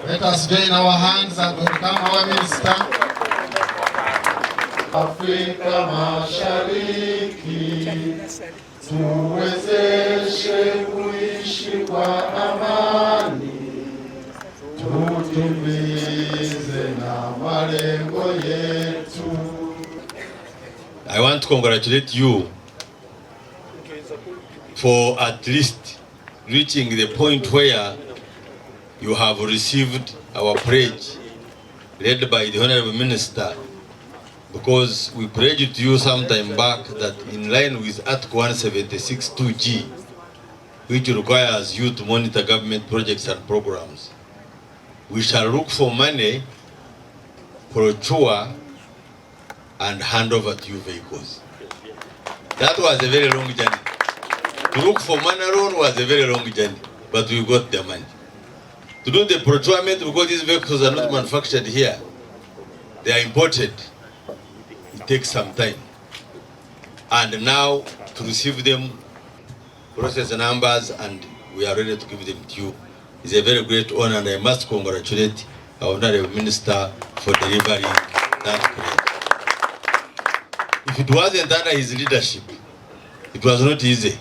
Let us join our hands and welcome our minister. Afrika Mashariki, tuwezeshe kuishi kwa amani, tutimize na malengo yetu. I want to congratulate you for at least reaching the point where you have received our pledge led by the Honorable Minister, because we pledged to you some time back that in line with Article 176(2)(g), which requires you to monitor government projects and programs, we shall look for money, procure and hand over to you vehicles. That was a very long journey. To look for money alone was a very long journey, but we got the money. To do the procurement, because these vehicles are not manufactured here, they are imported. It takes some time. And now to receive them, process the numbers, and we are ready to give them to you. It's a very great honor, and I must congratulate our Honorable Minister for delivering that pledge. If it wasn't under his leadership, it was not easy,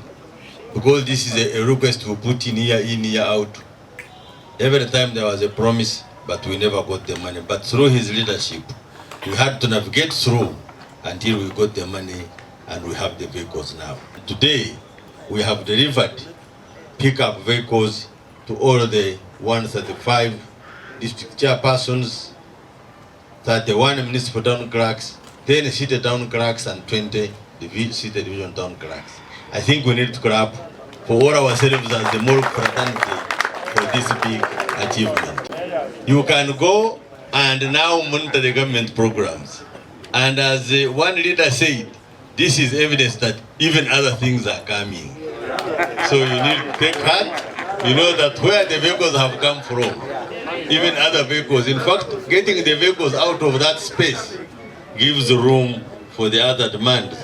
because this is a request we put in, year out. Every time there was a promise, but we never got the money. But through his leadership, we had to navigate through until we got the money, and we have the vehicles now. Today, we have delivered pickup vehicles to all the 135 district chairpersons, 31 municipal town clerks, 10 city town clerks, and 20 city division town clerks. I think we need to clap for all ourselves as the moral fraternity for this big achievement. You can go and now monitor the government programs. And as one leader said, this is evidence that even other things are coming. So you need to take heart. You know that where the vehicles have come from, even other vehicles. In fact, getting the vehicles out of that space gives room for the other demands,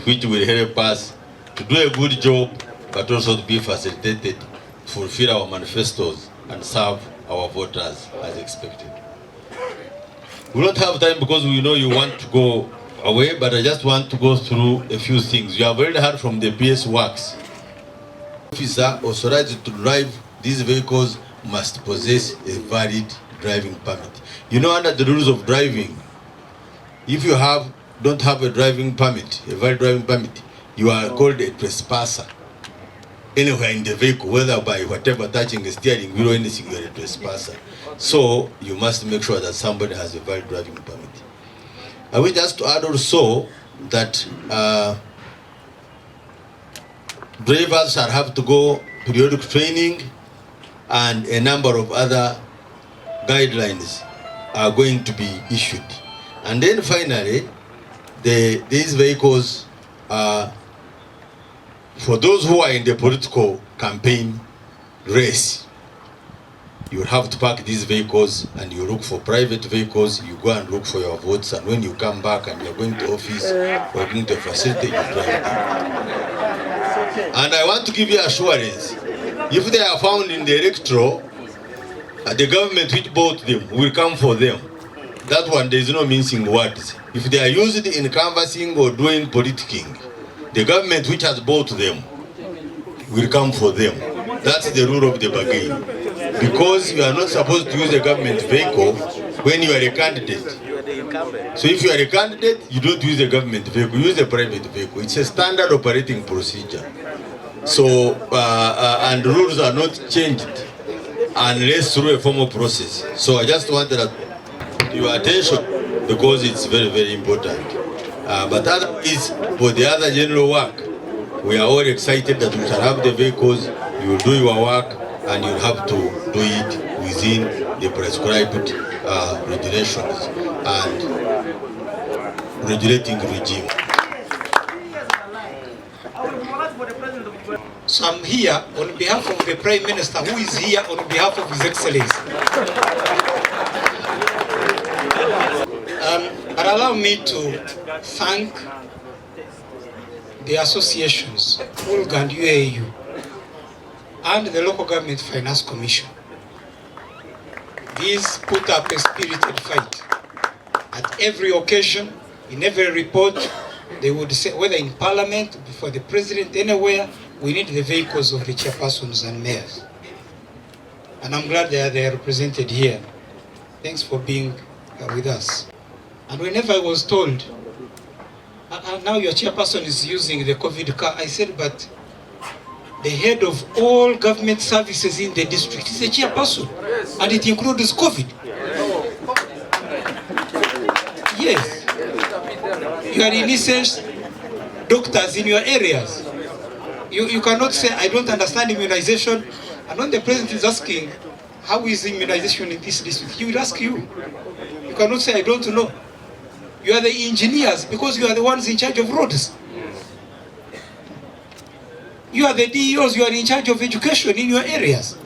which will help us to do a good job, but also to be facilitated, fulfill our manifestos, and serve our voters as expected. We don't have time because we know you want to go away, but I just want to go through a few things. You have already heard from the PS Works. Officer authorized to drive these vehicles must possess a valid driving permit. You know, under the rules of driving, if you don't have a driving permit, a valid driving permit, you are called a trespasser. Anywhere in the vehicle, whether by whatever, touching the steering wheel or anything, you are a trespasser. So you must make sure that somebody has a valid driving permit. I wish just to add also that drivers shall have to go periodic training, and a number of other guidelines are going to be issued. And then finally, these vehicles are for those who are in the political campaign race. You have to park these vehicles and you look for private vehicles, you go and look for your votes, and when you come back and you're going to office or going to a facility, you drive them. And I want to give you assurance, if they are found in the electoral, the government which bought them will come for them. That one, there is no mincing words. If they are used in canvassing or doing politicking, the government which has bought them will come for them. That's the rule of the bargain. Because you are not supposed to use a government vehicle when you are a candidate. So if you are a candidate, you don't use a government vehicle, use a private vehicle. It's a standard operating procedure. So, and rules are not changed unless through a formal process. So I just wanted your attention because it's very, very important. But otherwise, for the other general work, we are all excited that we shall have the vehicles, you will do your work, and you'll have to do it within the prescribed regulations and regulating regime. So I'm here on behalf of the Prime Minister, who is here on behalf of His Excellency. But allow me to thank the associations, Uganda and UAU, and the Local Government Finance Commission these put up a spirited fight. At every occasion, in every report, they would say, whether in Parliament, before the President, anywhere, we need the vehicles of the chairpersons and mayors. And I'm glad they are represented here. Thanks for being with us. And whenever I was told, now your chairperson is using the COVID car, I said, but the head of all government services in the district is a chairperson, and it includes COVID. Yes. You are in essence doctors in your areas. You cannot say, I don't understand immunization, and when the president is asking, how is immunization in this district, he will ask you. You cannot say, I don't know. You are the engineers because you are the ones in charge of roads. You are the DEOs, you are in charge of education in your areas.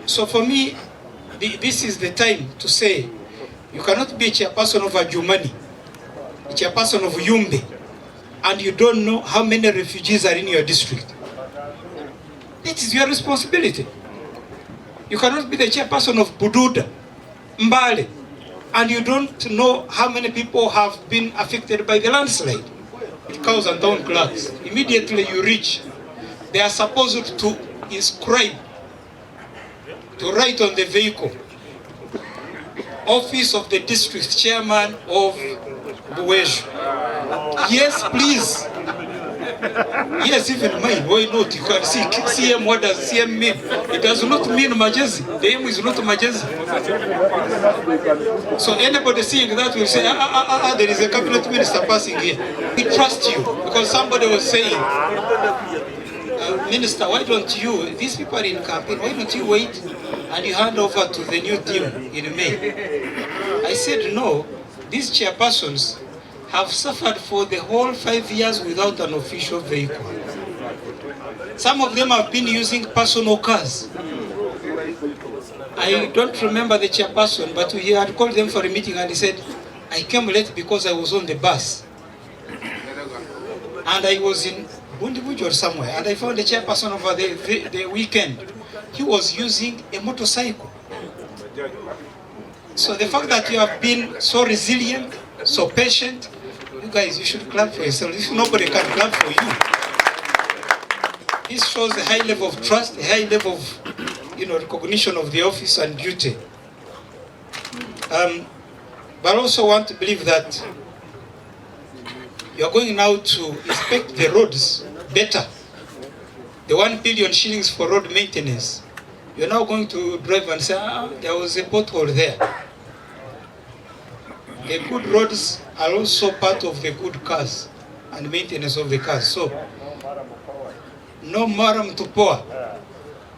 So for me, this is the time to say, you cannot be a chairperson of Ajumani, a chairperson of Yumbe, and you don't know how many refugees are in your district. It is your responsibility. You cannot be the chairperson of Bududa, Mbale, and you don't know how many people have been affected by the landslide. Cows and town clerks, immediately you reach, they are supposed to inscribe, to write on the vehicle, Office of the District Chairman of Buweju. Yes, please. Yes, even mine. Why not? You can see CM. What does CM mean? It does not mean Magyezi. The aim is not Magyezi. So anybody seeing that will say, there is a cabinet minister passing here. We trust you because somebody was saying, Minister, why don't you? These people are in campaign. Why don't you wait and you hand over to the new team in May? I said no. These chairpersons have suffered for the whole 5 years without an official vehicle. Some of them have been using personal cars. I don't remember the chairperson, but he had called them for a meeting and he said, I came late because I was on the bus. And I was in Bundibuj or somewhere, and I found the chairperson over the weekend. He was using a motorcycle. So the fact that you have been so resilient, so patient, you guys, you should clap for yourself. If nobody can clap for you. This shows a high level of trust, a high level of recognition of the office and duty. But I also want to believe that you are going now to inspect the roads better. The 1 billion shillings for road maintenance. You're now going to drive and say, there was a pothole there. The good roads are also part of the good cars and maintenance of the cars. So, no maram to poor.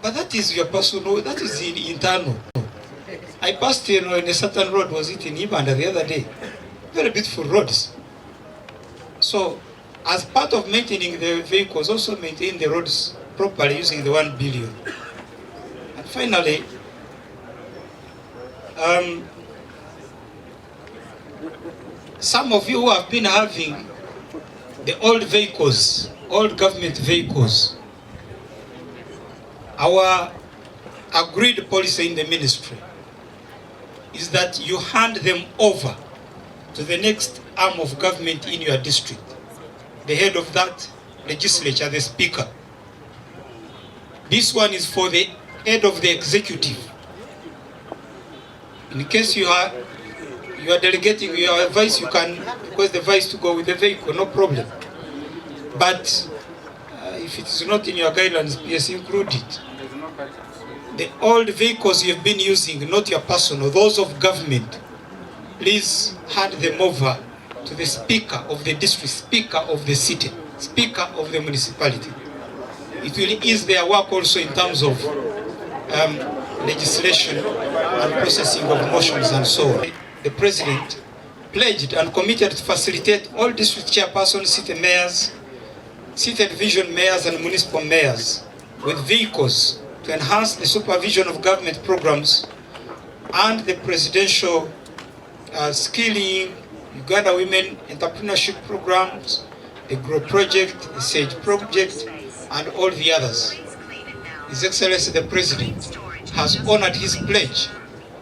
But that is your personal, that is internal. I passed in a certain road, was it in Uganda the other day? Very beautiful roads. So, as part of maintaining the vehicles, also maintain the roads properly using the 1 billion. And finally, some of you who have been having the old vehicles, old government vehicles, our agreed policy in the ministry is that you hand them over to the next arm of government in your district, the head of that legislature, the speaker. This one is for the head of the executive. In case you are delegating your vice, you can request the vice to go with the vehicle, no problem. But if it is not in your guidelines, please include it. The old vehicles you've been using, not your personal, those of government, please hand them over to the speaker of the district, speaker of the city, speaker of the municipality. It will ease their work also in terms of legislation and processing of motions and so on. The President pledged and committed to facilitate all district chairpersons, city mayors, city division mayors and municipal mayors with vehicles to enhance the supervision of government programs and the presidential skilling, Uganda Women Entrepreneurship Programs, the GROW project, the SAGE project, and all the others. His Excellency the President has honored his pledge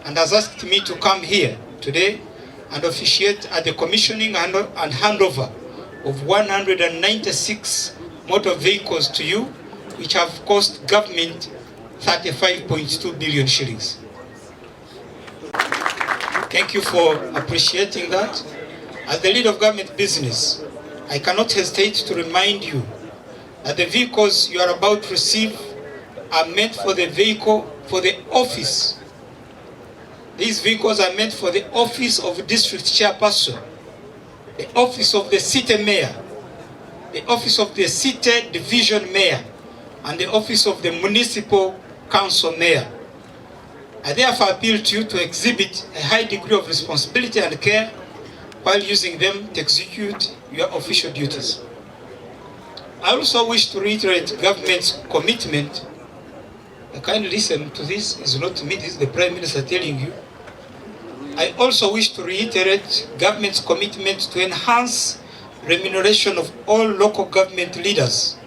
and has asked me to come here today and officiate at the commissioning and handover of 196 motor vehicles to you, which have cost government 35.2 billion shillings. Thank you for appreciating that. As the lead of government business, I cannot hesitate to remind you that the vehicles you are about to receive are meant for the office. These vehicles are meant for the office of District Chairperson, the office of the City Mayor, the office of the City Division Mayor, and the office of the Municipal Council Mayor. I therefore appeal to you to exhibit a high degree of responsibility and care while using them to execute your official duties. I also wish to reiterate government's commitment. Kindly listen to this, it's not me, this is the Prime Minister telling you. I also wish to reiterate government's commitment to enhance remuneration of all local government leaders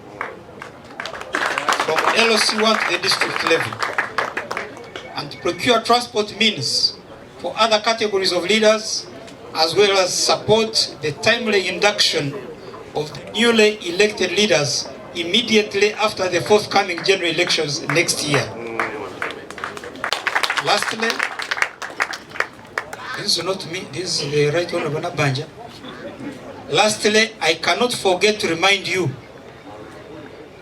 from LOC1 to the district level, and to procure transport means for other categories of leaders, as well as support the timely induction of the newly elected leaders immediately after the forthcoming general elections next year. Lastly, this is not me, this is the Right Honorable Nabanja. Lastly, I cannot forget to remind you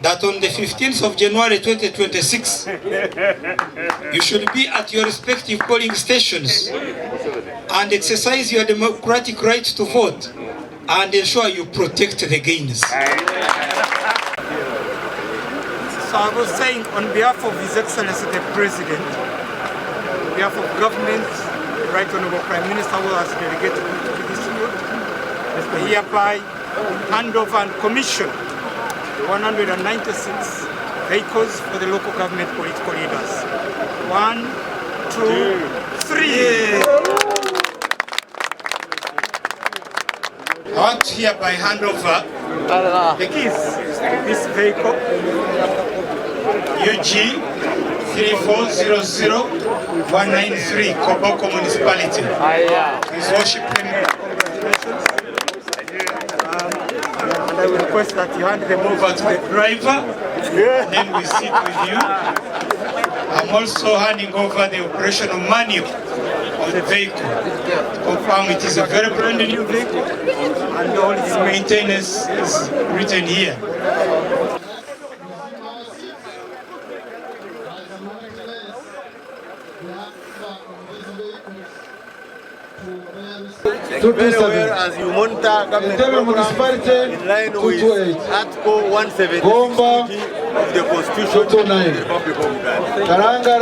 that on the 15th of January 2026, you should be at your respective polling stations and exercise your democratic right to vote and ensure you protect the gains. So I was saying, on behalf of His Excellency the President, on behalf of government, the Right Honorable Prime Minister who has delegated me to the district, is to hereby hand over and commission the 196 vehicles for the local government political leaders. 1, 2, 3. I want to hereby hand over the keys to this vehicle, UG 3400193, Koboko Municipality. His Worship, congratulations. And I will request that you hand them over to the driver, then we sit with you. I'm also handing over the operational manual of the vehicle to confirm it is a very brand new vehicle and all its maintenance is written here. Very well as you monitor government program in line with Article 170 of the Constitution of the Republic of Uganda.